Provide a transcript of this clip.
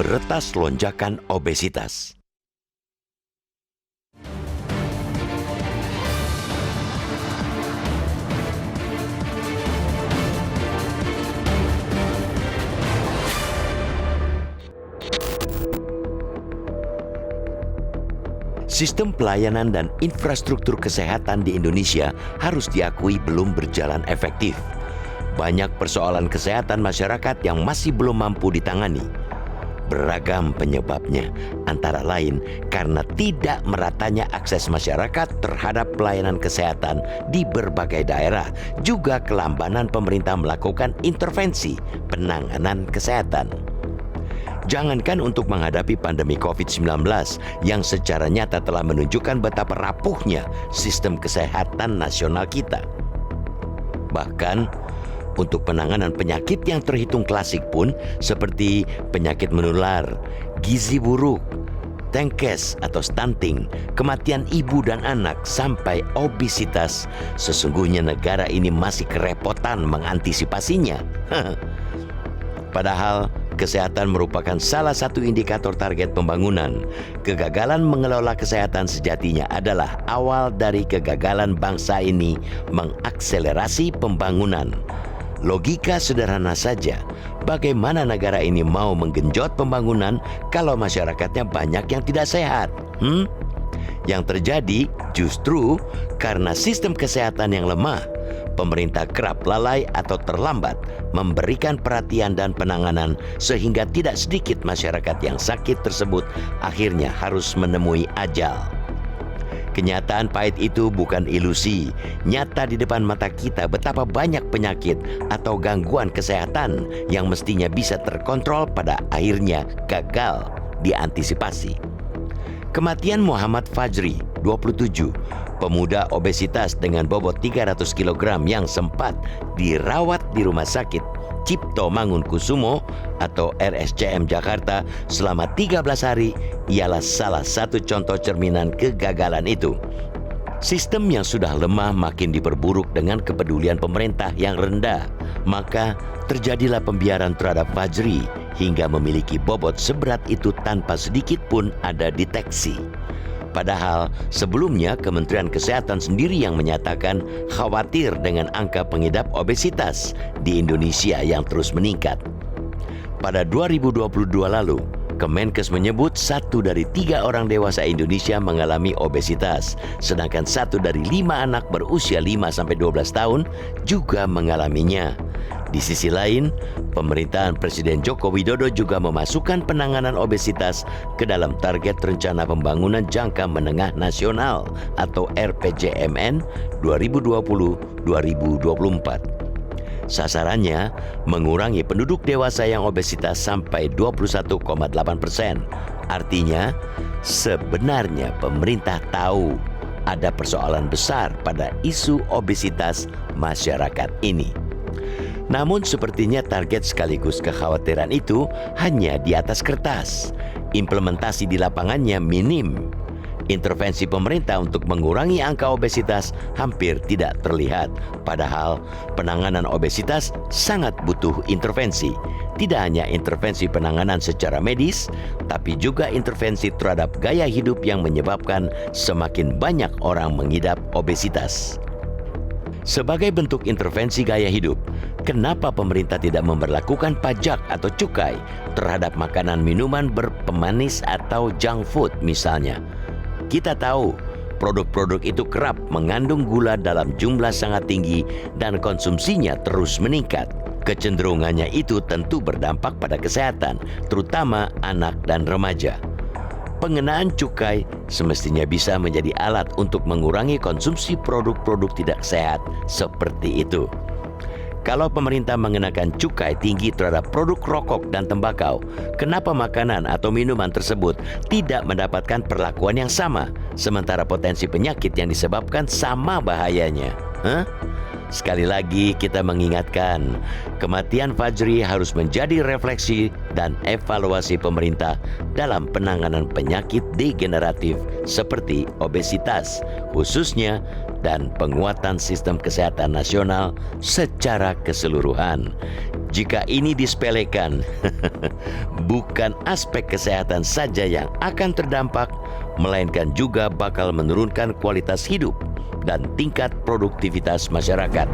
meretas lonjakan obesitas. Sistem pelayanan dan infrastruktur kesehatan di Indonesia harus diakui belum berjalan efektif. Banyak persoalan kesehatan masyarakat yang masih belum mampu ditangani. Beragam penyebabnya, antara lain karena tidak meratanya akses masyarakat terhadap pelayanan kesehatan di berbagai daerah, juga kelambanan pemerintah melakukan intervensi penanganan kesehatan. Jangankan untuk menghadapi pandemi COVID-19 yang secara nyata telah menunjukkan betapa rapuhnya sistem kesehatan nasional kita. Bahkan, untuk penanganan penyakit yang terhitung klasik pun seperti penyakit menular, gizi buruk, TNKes atau stunting, kematian ibu dan anak, sampai obesitas, sesungguhnya negara ini masih kerepotan mengantisipasinya. Padahal, kesehatan merupakan salah satu indikator target pembangunan. Kegagalan mengelola kesehatan sejatinya adalah awal dari kegagalan bangsa ini mengakselerasi pembangunan. Logika sederhana saja, bagaimana negara ini mau menggenjot pembangunan kalau masyarakatnya banyak yang tidak sehat? Yang terjadi justru karena sistem kesehatan yang lemah. Pemerintah kerap lalai atau terlambat memberikan perhatian dan penanganan sehingga tidak sedikit masyarakat yang sakit tersebut akhirnya harus menemui ajal. Kenyataan pahit itu bukan ilusi. Nyata di depan mata kita betapa banyak penyakit atau gangguan kesehatan yang mestinya bisa terkontrol pada akhirnya gagal diantisipasi. Kematian Muhammad Fajri, 27, pemuda obesitas dengan bobot 300 kg yang sempat dirawat di Rumah Sakit Cipto Mangunkusumo atau RSCM Jakarta selama 13 hari ialah salah satu contoh cerminan kegagalan itu. Sistem yang sudah lemah makin diperburuk dengan kepedulian pemerintah yang rendah. Maka terjadilah pembiaran terhadap Fajri hingga memiliki bobot seberat itu tanpa sedikit pun ada deteksi. Padahal sebelumnya Kementerian Kesehatan sendiri yang menyatakan khawatir dengan angka pengidap obesitas di Indonesia yang terus meningkat. Pada 2022 lalu, Kemenkes menyebut 1 dari 3 orang dewasa Indonesia mengalami obesitas, sedangkan 1 dari 5 anak berusia 5-12 tahun juga mengalaminya. Di sisi lain, pemerintahan Presiden Joko Widodo juga memasukkan penanganan obesitas ke dalam target Rencana Pembangunan Jangka Menengah Nasional atau RPJMN 2020-2024. Sasarannya mengurangi penduduk dewasa yang obesitas sampai 21,8%. Artinya, sebenarnya pemerintah tahu ada persoalan besar pada isu obesitas masyarakat ini. Namun sepertinya target sekaligus kekhawatiran itu hanya di atas kertas. Implementasi di lapangannya minim. Intervensi pemerintah untuk mengurangi angka obesitas hampir tidak terlihat. Padahal penanganan obesitas sangat butuh intervensi. Tidak hanya intervensi penanganan secara medis, tapi juga intervensi terhadap gaya hidup yang menyebabkan semakin banyak orang mengidap obesitas. Sebagai bentuk intervensi gaya hidup, kenapa pemerintah tidak memberlakukan pajak atau cukai terhadap makanan minuman berpemanis atau junk food misalnya? Kita tahu produk-produk itu kerap mengandung gula dalam jumlah sangat tinggi dan konsumsinya terus meningkat. Kecenderungannya itu tentu berdampak pada kesehatan, terutama anak dan remaja. Pengenaan cukai semestinya bisa menjadi alat untuk mengurangi konsumsi produk-produk tidak sehat seperti itu. Kalau pemerintah mengenakan cukai tinggi terhadap produk rokok dan tembakau, kenapa makanan atau minuman tersebut tidak mendapatkan perlakuan yang sama, sementara potensi penyakit yang disebabkan sama bahayanya? Sekali lagi kita mengingatkan, kematian Fajri harus menjadi refleksi dan evaluasi pemerintah dalam penanganan penyakit degeneratif seperti obesitas, khususnya dan penguatan sistem kesehatan nasional secara keseluruhan. Jika ini disepelekan, bukan aspek kesehatan saja yang akan terdampak, melainkan juga bakal menurunkan kualitas hidup dan tingkat produktivitas masyarakat.